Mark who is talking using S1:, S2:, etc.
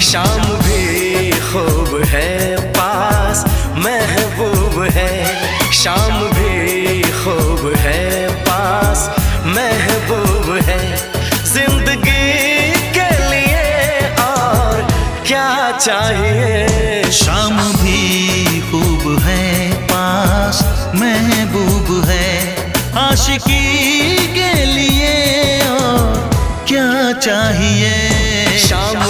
S1: शाम भी खूब है पास महबूब है, शाम भी खूब है पास महबूब है। जिंदगी के लिए और क्या चाहिए।
S2: शाम भी खूब है पास महबूब है, आशिकी के लिए और क्या चाहिए।
S1: शाम